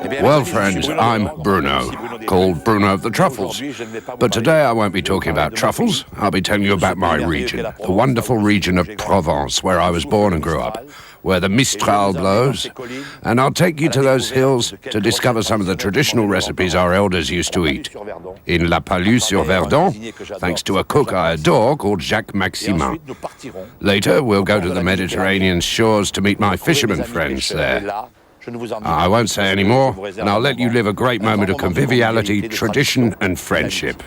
Well, friends, I'm Bruno, called Bruno of the Truffles. But today I won't be talking about truffles. I'll be telling you about my region, the wonderful region of Provence, where I was born and grew up, where the Mistral blows. And I'll take you to those hills to discover some of the traditional recipes our elders used to eat. In La Palue-sur-Verdon, thanks to a cook I adore called Jack Maxima. Later, we'll go to the Mediterranean shores to meet my fisherman friends there. I won't say any more, and I'll let you live a great moment of conviviality, tradition, and friendship.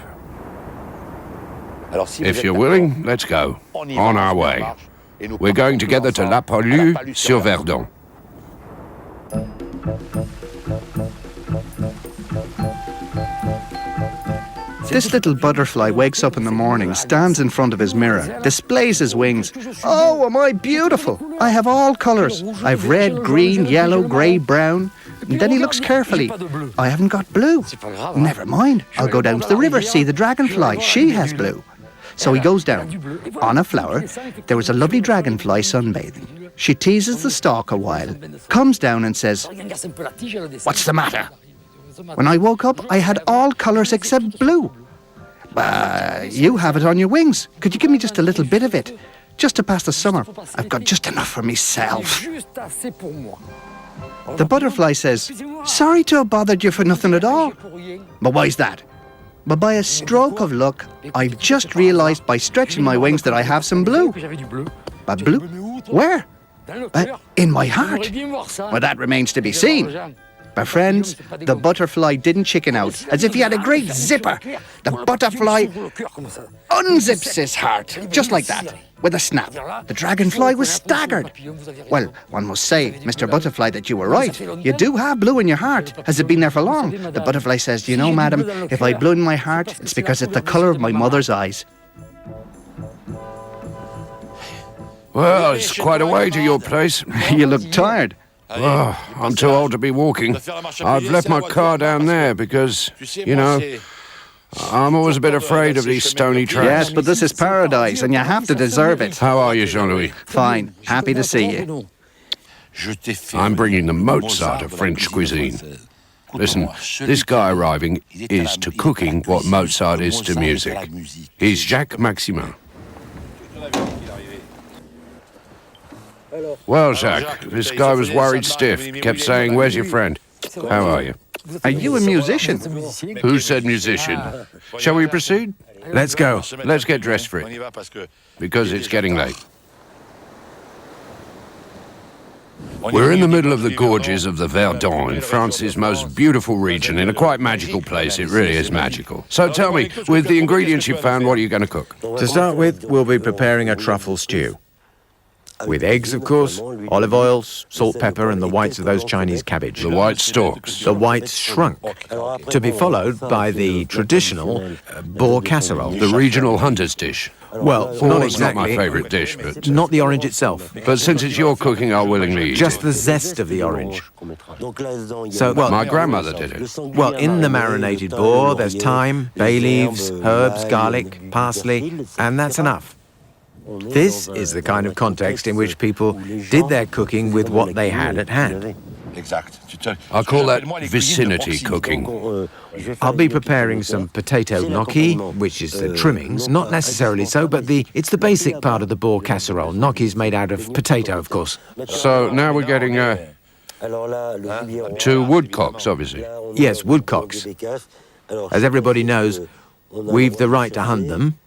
If you're willing, let's go. On our way. We're going together to La Palue-sur-Verdon. This little butterfly wakes up in the morning, stands in front of his mirror, displays his wings. Oh, am I beautiful! I have all colours. I've red, green, yellow, grey, brown. And then he looks carefully. I haven't got blue. Never mind. I'll go down to the river, see the dragonfly. She has blue. So he goes down. On a flower, there was a lovely dragonfly sunbathing. She teases the stalk a while, comes down and says, "What's the matter?" When I woke up, I had all colours except blue. You have it on your wings. Could you give me just a little bit of it? Just to pass the summer. I've got just enough for myself. The butterfly says, "Sorry to have bothered you for nothing at all." But why's that? But by a stroke of luck, I've just realised by stretching my wings that I have some blue. But blue? Where? In my heart. Well, that remains to be seen. But friends, the butterfly didn't chicken out, as if he had a great zipper. The butterfly unzips his heart, just like that, with a snap. The dragonfly was staggered. Well, one must say, Mr. Butterfly, that you were right. You do have blue in your heart. Has it been there for long? The butterfly says, "You know, madam, if I have blue in my heart, it's because it's the colour of my mother's eyes." Well, it's quite a way to your place. You look tired. Oh, I'm too old to be walking. I've left my car down there because, you know, I'm always a bit afraid of these stony tracks. Yes, but this is paradise, and you have to deserve it. How are you, Jean-Louis? Fine. Happy to see you. I'm bringing the Mozart of French cuisine. Listen, this guy arriving is to cooking what Mozart is to music. He's Jack Maxima. Well, Jacques, this guy was worried stiff. Kept saying, "Where's your friend?" How are you? Are you a musician? Who said musician? Shall we proceed? Let's go. Let's get dressed for it, because it's getting late. We're in the middle of the gorges of the Verdon, in France's most beautiful region, in a quite magical place. It really is magical. So tell me, with the ingredients you've found, what are you going to cook? To start with, we'll be preparing a truffle stew. With eggs, of course, olive oil, salt, pepper, and the whites of those Chinese cabbage. The white stalks. The whites shrunk, to be followed by the traditional boar casserole. The regional hunter's dish. Well, not exactly. Not my favourite dish, but... Not the orange itself. But since it's your cooking, I'll willingly eat Just it. the zest of the orange. So, well... My grandmother did it. Well, in the marinated boar, there's thyme, bay leaves, herbs, garlic, parsley, and that's enough. This is the kind of context in which people did their cooking with what they had at hand. I call that vicinity cooking. I'll be preparing some potato gnocchi, which is the trimmings. Not necessarily so, but it's the basic part of the boar casserole. Gnocchi's made out of potato, of course. So now we're getting two woodcocks, obviously. Yes, woodcocks. As everybody knows, we've the right to hunt them.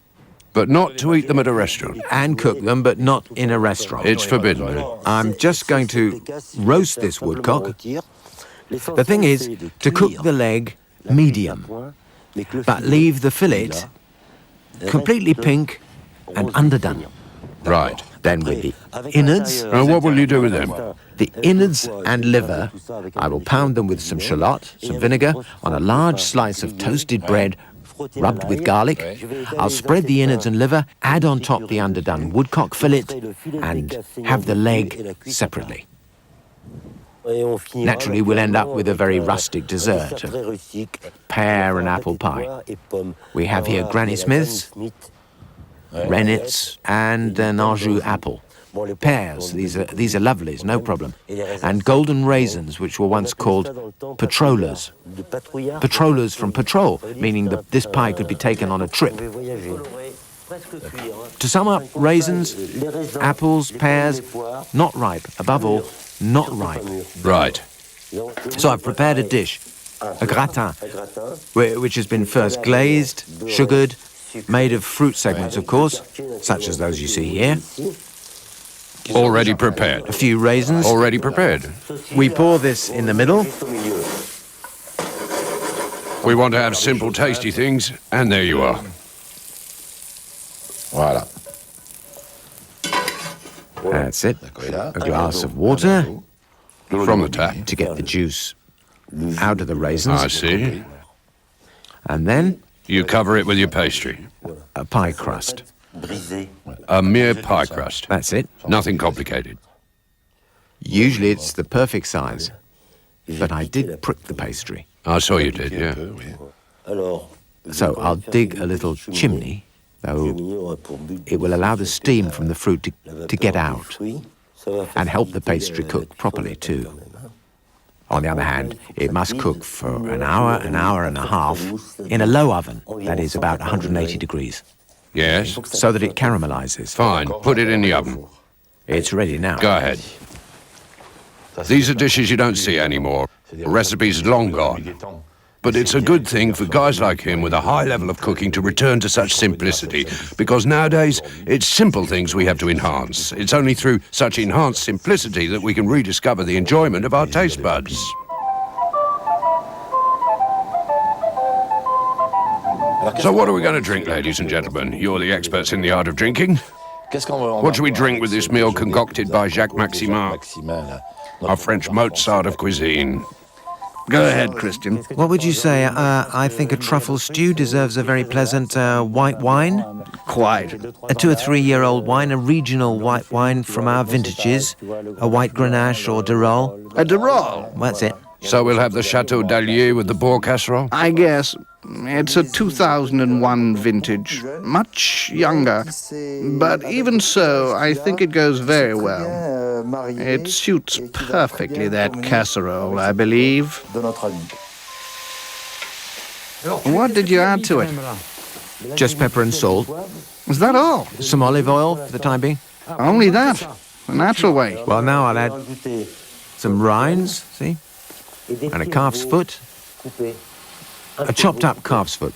But not to eat them at a restaurant. And cook them, but not in a restaurant. It's forbidden. I'm just going to roast this woodcock. The thing is to cook the leg medium, but leave the fillet completely pink and underdone. Right. Then with the innards... And what will you do with them? The innards and liver, I will pound them with some shallot, some vinegar, on a large slice of toasted bread, rubbed with garlic. I'll spread the innards and liver, add on top the underdone woodcock fillet, and have the leg separately. Naturally, we'll end up with a very rustic dessert, pear and apple pie. We have here Granny Smith's, rennets, and an Anjou apple. Pears, these are lovelies, no problem. And golden raisins, which were once called patrollers. Patrollers from patrol, meaning that this pie could be taken on a trip. To sum up, raisins, apples, pears, not ripe. Above all, not ripe. Right. So I've prepared a dish, a gratin, which has been first glazed, sugared, made of fruit segments, of course, such as those you see here. Already prepared. A few raisins. Already prepared. We pour this in the middle. We want to have simple, tasty things, and there you are. Voilà. That's it. A glass of water From the tap. to get the juice out of the raisins. I see. And then You cover it with your pastry. a pie crust. A mere pie crust. That's it. Nothing complicated. Usually it's the perfect size, but I did prick the pastry. I saw you did, yeah. So I'll dig a little chimney, though it will allow the steam from the fruit to get out and help the pastry cook properly too. On the other hand, it must cook for an hour and a half in a low oven, that is about 180 degrees, Yes? so that it caramelizes. Fine. Put it in the oven. It's ready now. Go ahead. These are dishes you don't see anymore. The recipe's long gone. But it's a good thing for guys like him with a high level of cooking to return to such simplicity, because nowadays it's simple things we have to enhance. It's only through such enhanced simplicity that we can rediscover the enjoyment of our taste buds. So what are we going to drink, ladies and gentlemen? You're the experts in the art of drinking. What should we drink with this meal concocted by Jack Maxima, our French Mozart of cuisine? Go ahead, Christian. What would you say? I think a truffle stew deserves a very pleasant white wine. Quite. A 2 or 3 year old wine, a regional white wine from our vintages, a white Grenache or Durol. A Durol. That's it. So we'll have the Chateau d'Allier with the boar casserole? I guess it's a 2001 vintage, much younger. But even so, I think it goes very well. It suits perfectly that casserole, I believe. What did you add to it? Just pepper and salt. Was that all? Some olive oil for the time being. Only that? The natural way. Well, now I'll add some rinds, see? And a calf's foot. A chopped up calf's foot.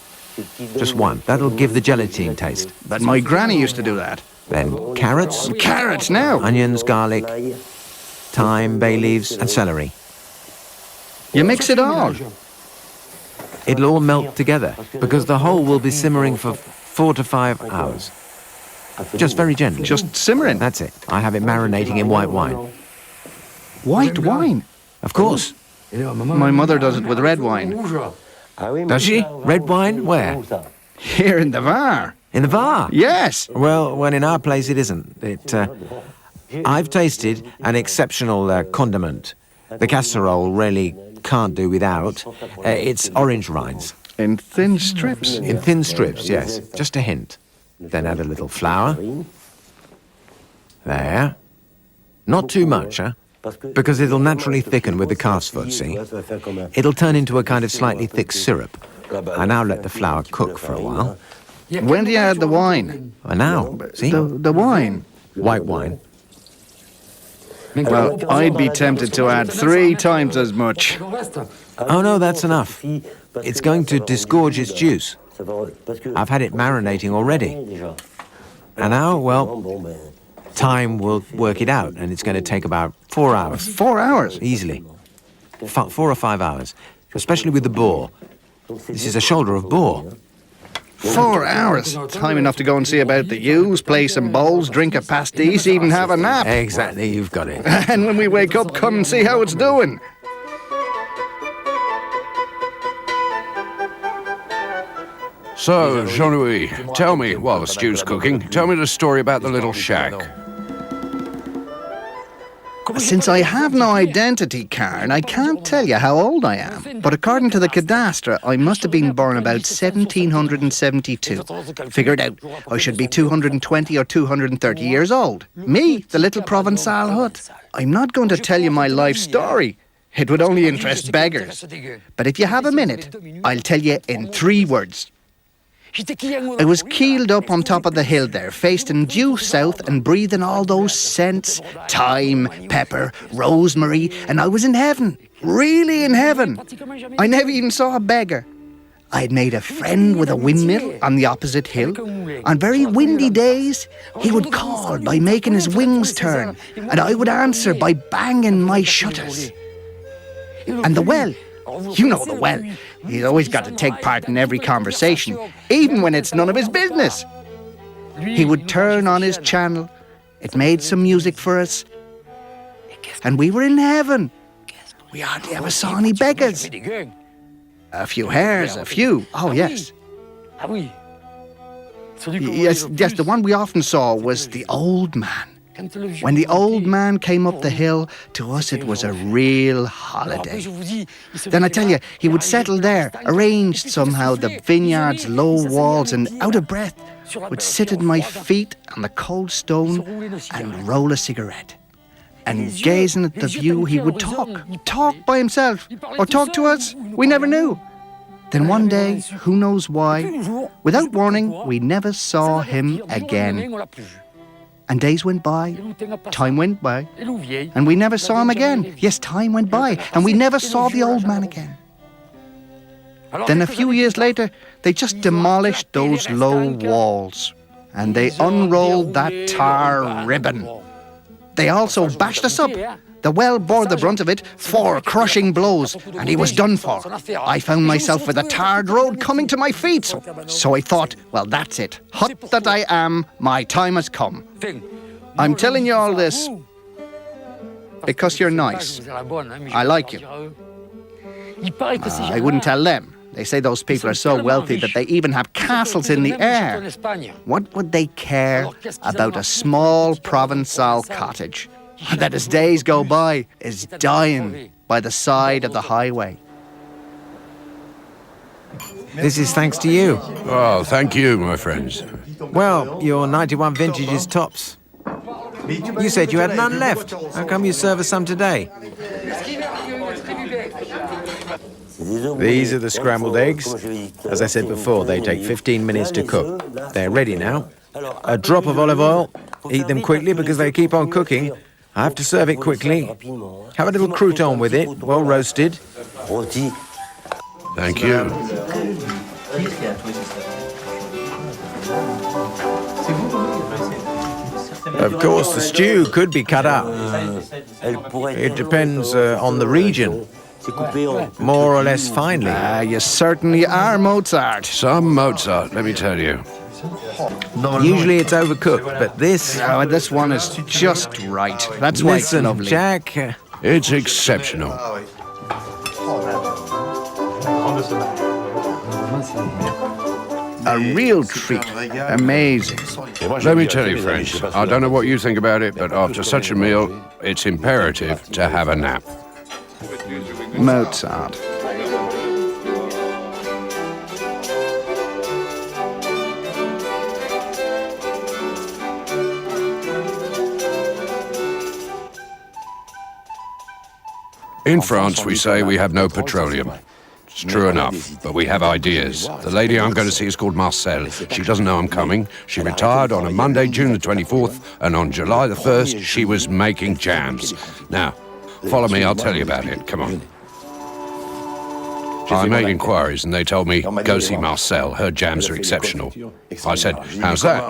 Just one. That'll give the gelatine taste. But my granny used to do that. Then carrots, Carrots now. onions, garlic, thyme, bay leaves, and celery. You mix it all. It'll all melt together because the whole will be simmering for 4 to 5 hours. Just very gently. Just simmering. That's it. I have it marinating in white wine. White wine. Of course. My mother does it with red wine. Does she? Red wine? Where? Here in the Var. In the Var? Yes. Well, in our place it isn't. I've tasted an exceptional condiment. The casserole really can't do without. It's orange rinds. In thin strips. In thin strips, yes. Just a hint. Then add a little flour. There. Not too much, huh? Because it'll naturally thicken with the calf's foot, see? It'll turn into a kind of slightly thick syrup. I now let the flour cook for a while. When do you add the wine? And now, see? The wine. White wine. Well, I'd be tempted to add 3 times as much. Oh, no, that's enough. It's going to disgorge its juice. I've had it marinating already. And now, well, time will work it out, and it's going to take about 4 hours. 4 hours? Easily. 4 or 5 hours, especially with the boar. This is a shoulder of boar. 4 hours. Time enough to go and see about the ewes, play some bowls, drink a pastis, even have a nap. Exactly, you've got it. And when we wake up, come and see how it's doing. So, Jean-Louis, tell me, while the stew's cooking, tell me the story about the little shack. Since I have no identity card, I can't tell you how old I am. But according to the cadastre, I must have been born about 1772. Figure it out. I should be 220 or 230 years old. Me, the little Provençal hut. I'm not going to tell you my life story. It would only interest beggars. But if you have a minute, I'll tell you in 3 words. I was keeled up on top of the hill there, facing due south and breathing all those scents, thyme, pepper, rosemary, and I was in heaven, really in heaven. I never even saw a beggar. I'd made a friend with a windmill on the opposite hill. On very windy days, he would call by making his wings turn, and I would answer by banging my shutters. And the well, you know the well. He's always got to take part in every conversation, even when it's none of his business. He would turn on his channel. It made some music for us. And we were in heaven. We hardly ever saw any beggars. A few hares, a few. Oh, yes. Yes, the one we often saw was the old man. When the old man came up the hill, to us it was a real holiday. Then I tell you, he would settle there, arranged somehow the vineyard's low walls, and out of breath, would sit at my feet on the cold stone and roll a cigarette. And gazing at the view, he would talk by himself, or talk to us. We never knew. Then one day, who knows why, without warning, we never saw him again. And days went by, time went by, and we never saw him again. Yes, time went by, and we never saw the old man again. Then a few years later, they just demolished those low walls, and they unrolled that tar ribbon. They also bashed us up. The well bore the brunt of it, 4 crushing blows, and he was done for. I found myself with a tarred road coming to my feet. So I thought, well, that's it. Hut that I am, my time has come. I'm telling you all this because you're nice. I like you. I wouldn't tell them. They say those people are so wealthy that they even have castles in the air. What would they care about a small Provençal cottage that as days go by is dying by the side of the highway? This is thanks to you. Oh, thank you, my friends. Well, your 91 vintage is tops. You said you had none left. How come you serve us some today? These are the scrambled eggs. As I said before, they take 15 minutes to cook. They're ready now. A drop of olive oil. Eat them quickly because they keep on cooking. I have to serve it quickly. Have a little crouton with it, well roasted. Thank you. Of course, the stew could be cut up. It depends on the region. More or less finely. You certainly are Mozart. Some Mozart, let me tell you. Usually it's overcooked, but this... Oh, this one is just right. That's why it's Listen, lovely. Jack... It's exceptional. A real treat. Amazing. Let me tell you, friends, I don't know what you think about it, but after such a meal, it's imperative to have a nap. Mozart. In France, we say we have no petroleum. It's true enough, but we have ideas. The lady I'm going to see is called Marcel. She doesn't know I'm coming. She retired on a Monday, June the 24th, and on July the 1st, she was making jams. Now, follow me, I'll tell you about it. Come on. I made inquiries, and they told me, go see Marcel. Her jams are exceptional. I said, how's that?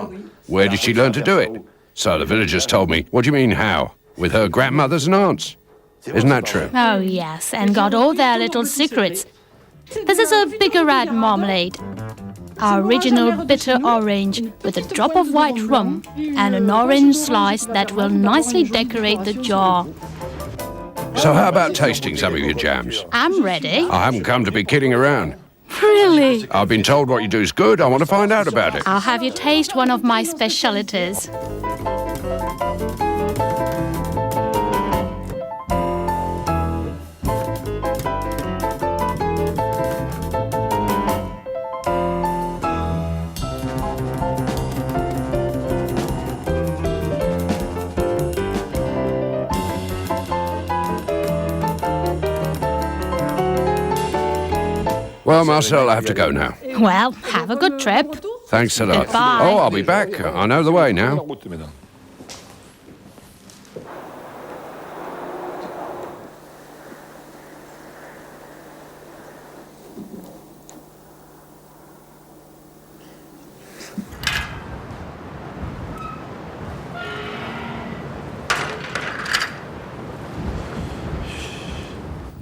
Where did she learn to do it? So the villagers told me, what do you mean, how? With her grandmothers and aunts. Isn't that true? Oh, yes, and got all their little secrets. This is a bigarade marmalade. Our original bitter orange with a drop of white rum and an orange slice that will nicely decorate the jar. So how about tasting some of your jams? I'm ready. I haven't come to be kidding around. Really? I've been told what you do is good. I want to find out about it. I'll have you taste one of my specialities. Well, Marcel, I have to go now. Well, have a good trip. Thanks a lot. Goodbye. Oh, I'll be back. I know the way now.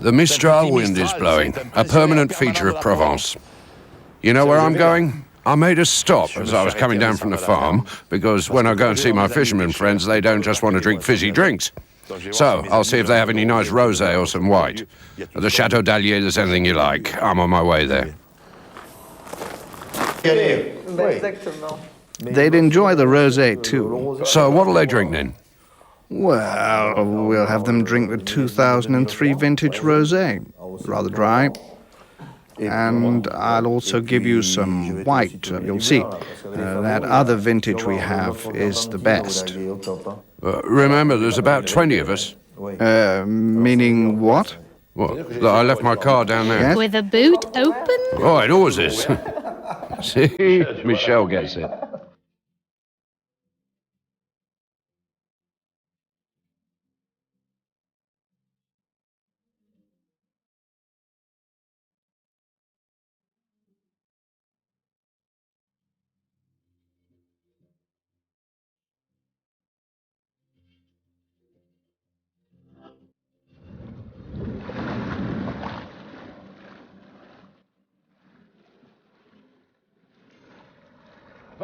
The Mistral wind is blowing, a permanent feature of Provence. You know where I'm going? I made a stop as I was coming down from the farm, because when I go and see my fisherman friends, they don't just want to drink fizzy drinks. So, I'll see if they have any nice rosé or some white. At the Chateau d'Allier, there's anything you like. I'm on my way there. They'd enjoy the rosé too. So, what'll they drink then? Well, we'll have them drink the 2003 vintage rosé. Rather dry. And I'll also give you some white. You'll see. That other vintage we have is the best. Remember, there's about 20 of us. Meaning what? Well, I left my car down there. Yes? With the boot open? Oh, it always is. See, Michel gets it.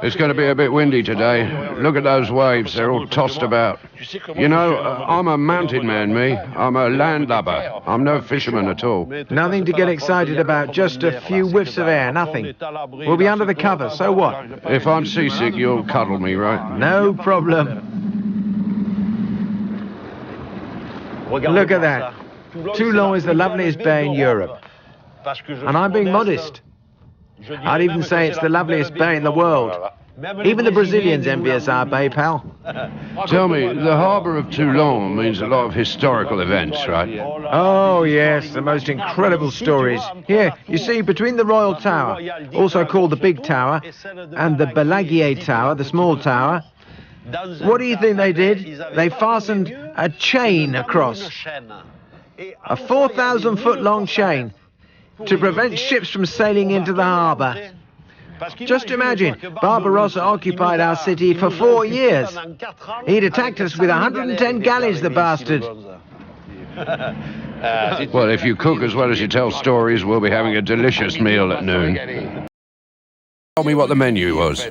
It's going to be a bit windy today. Look at those waves, they're all tossed about. You know, I'm a mountain man, me. I'm a landlubber. I'm no fisherman at all. Nothing to get excited about, just a few whiffs of air, nothing. We'll be under the cover, so what? If I'm seasick, you'll cuddle me, right? No problem. Look at that. Toulon is the loveliest bay in Europe. And I'm being modest. I'd even say it's the loveliest bay in the world. Even the Brazilians envy us our bay, pal. Tell me, the harbour of Toulon means a lot of historical events, right? Oh, yes, the most incredible stories. Here, you see, between the Royal Tower, also called the Big Tower, and the Balaguier Tower, the small tower, what do you think they did? They fastened a chain across. A 4,000-foot-long chain to prevent ships from sailing into the harbour. Just imagine, Barbarossa occupied our city for 4 years. He'd attacked us with 110 galleys, the bastard. Well, if you cook as well as you tell stories, we'll be having a delicious meal at noon. Tell me what the menu was.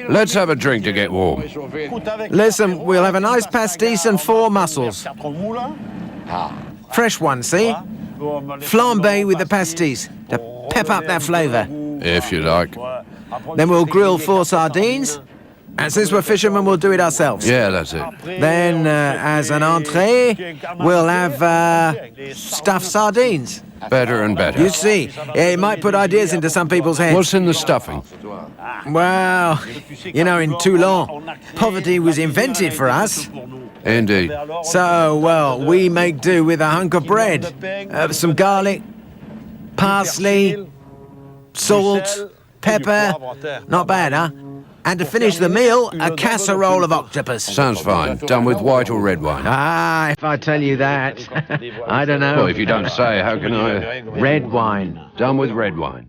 Let's have a drink to get warm. Listen, we'll have a nice pastis and 4 mussels. Fresh one, see? Flambé with the pastis, to pep up that flavour. If you like. Then we'll grill 4 sardines, and since we're fishermen, we'll do it ourselves. Yeah, that's it. Then, as an entree, we'll have stuffed sardines. Better and better. You see, it might put ideas into some people's heads. What's in the stuffing? Well, you know, in Toulon, poverty was invented for us. Indeed. So, well, we make do with a hunk of bread, some garlic, parsley, salt, pepper. Not bad, huh? And to finish the meal, a casserole of octopus. Sounds fine. Done with white or red wine? Ah, if I tell you that. I don't know. Well, if you don't say, how can I? Red wine. Done with red wine.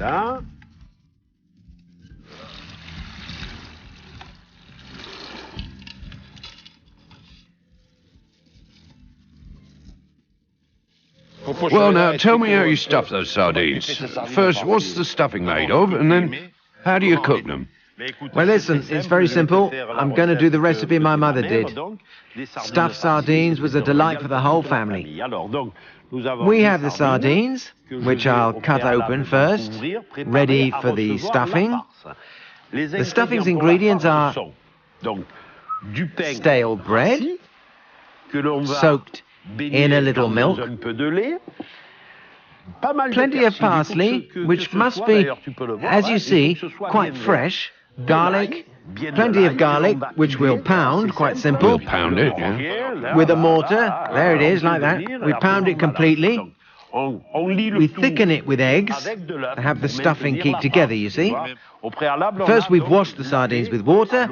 Là. Well, now, tell me how you stuff those sardines. First, what's the stuffing made of, and then how do you cook them? Well, listen, it's very simple. I'm going to do the recipe my mother did. Stuffed sardines was a delight for the whole family. We have the sardines, which I'll cut open first, ready for the stuffing. The stuffing's ingredients are Stale bread, soaked in a little milk, plenty of parsley, which must be, as you see, quite fresh, garlic, plenty of garlic, which we'll pound, quite simple. We'll pound it, yeah. With a mortar, there it is, like that. We pound it completely. We thicken it with eggs to have the stuffing keep together, you see. First we've washed the sardines with water,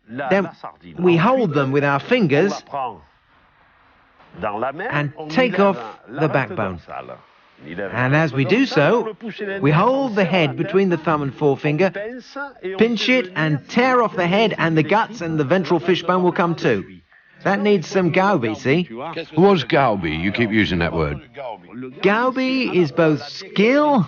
then we hold them with our fingers and take off the backbone. And as we do so, we hold the head between the thumb and forefinger, pinch it and tear off the head, and the guts and the ventral fishbone will come too. That needs some gauby, see? What's gauby? You keep using that word. Gauby is both skill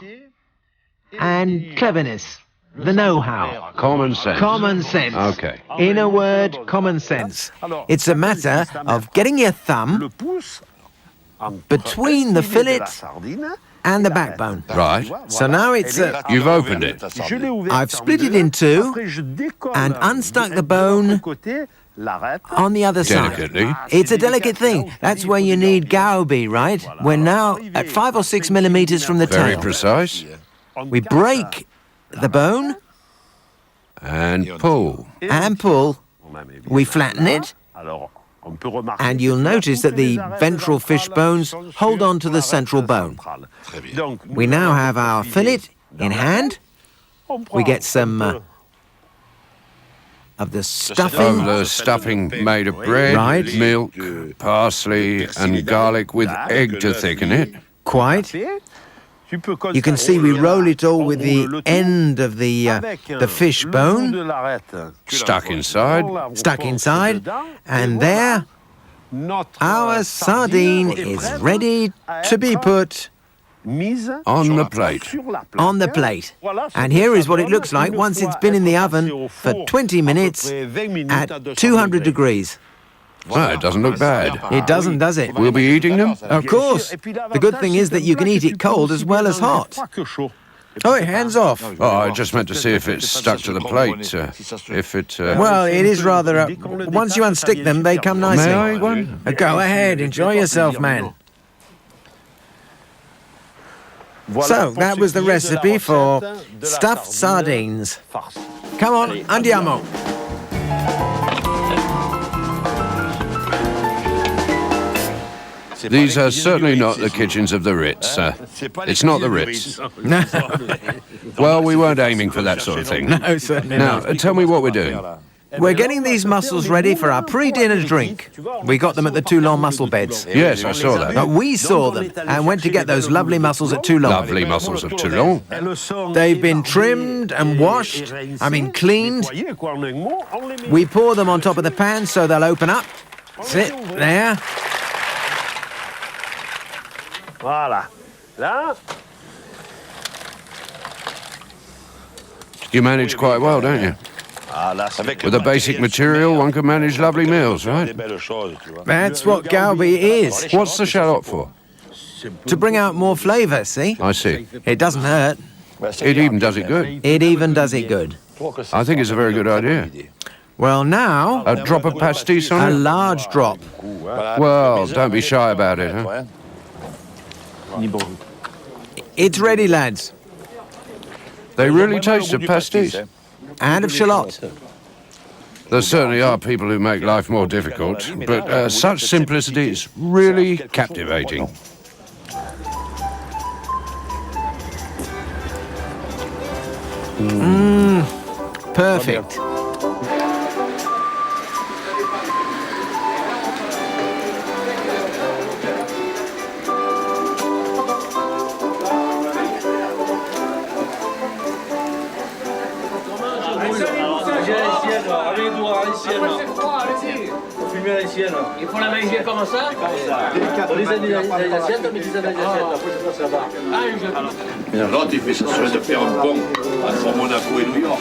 and cleverness, the know-how. Common sense. Common sense. Okay. In a word, common sense. It's a matter of getting your thumb between the fillet and the backbone. Right. So now it's... You've opened it. I've split it in two and unstuck the bone on the other side. Delicately. It's a delicate thing. That's where you need gauby, right? We're now at 5 or 6 millimeters from the Very tail. precise. We break the bone And pull. and pull. We flatten it, and you'll notice that the ventral fish bones hold on to the central bone. We now have our fillet in hand. We get some of the stuffing. Of the stuffing made of bread, Right. milk, parsley and garlic with egg to thicken it. Quite. You can see we roll it all with the end of the fish bone Stuck inside. stuck inside, and there our sardine is ready to be put On the plate. on the plate. And here is what it looks like once it's been in the oven for 20 minutes at 200 degrees. Well, it doesn't look bad. It doesn't, does it? We'll be eating them? Of course. The good thing is that you can eat it cold as well as hot. Oh, hands off. Oh, I just meant to see if it's stuck to the plate. If it... Well, it is rather... once you unstick them, they come nicely. May I, one? Go ahead, enjoy yourself, man. So, that was the recipe for stuffed sardines. Come on, andiamo. These are certainly not the kitchens of the Ritz. It's not the Ritz. No, Well, we weren't aiming for that sort of thing. no, certainly Now, not. tell me what we're doing. We're getting these mussels ready for our pre-dinner drink. We got them at the Toulon mussel beds. Yes, I saw that. We saw them and went to get those lovely mussels at Toulon. Lovely mussels of Toulon. They've been trimmed and washed, cleaned. We pour them on top of the pan so they'll open up. Sit there. You manage quite well, don't you? With the basic material, one can manage lovely meals, right? That's what gauby is. What's the shallot for? To bring out more flavour, see? I see. It doesn't hurt. It even does it good. It even does it good. I think it's a very good idea. Well, now, A drop of pastis a on it? large drop. Well, don't be shy about it, huh? It's ready, lads. They really taste of pastis. And of shallot. There certainly are people who make life more difficult, but such simplicity is really captivating. Perfect. Il faut la manger comme ça? On les a mis dans les assiettes, on met ça dans les assiettes. Après, je passe là-bas. L'autre, il fait ça serait de faire un pont entre Monaco et New York.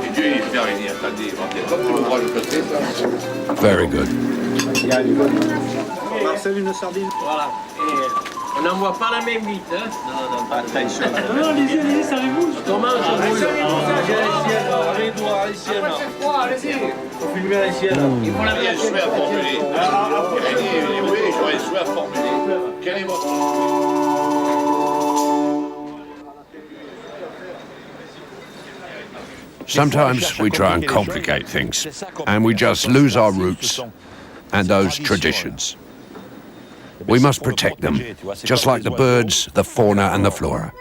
Et Dieu, il fait rien. Attendez, comme tu l'ouvrage de côté, ça. Very good. Marcel, une sardine. Voilà. Et on n'envoie pas la même vite, hein? Non, Attention. allez-y, ça arrive où? On mange, on brûle. J'ai l'assiette, avec doigts, l'ancienne. Après c'est froid, allez-y. Faut filmer à l'ancienne. Il faut la Quel est le souhait à formuler? Oui, j'aurais le souhait à formuler. Quel est votre... Sometimes we try and complicate things, and we just lose our roots and those traditions. We must protect them, just like the birds, the fauna and the flora.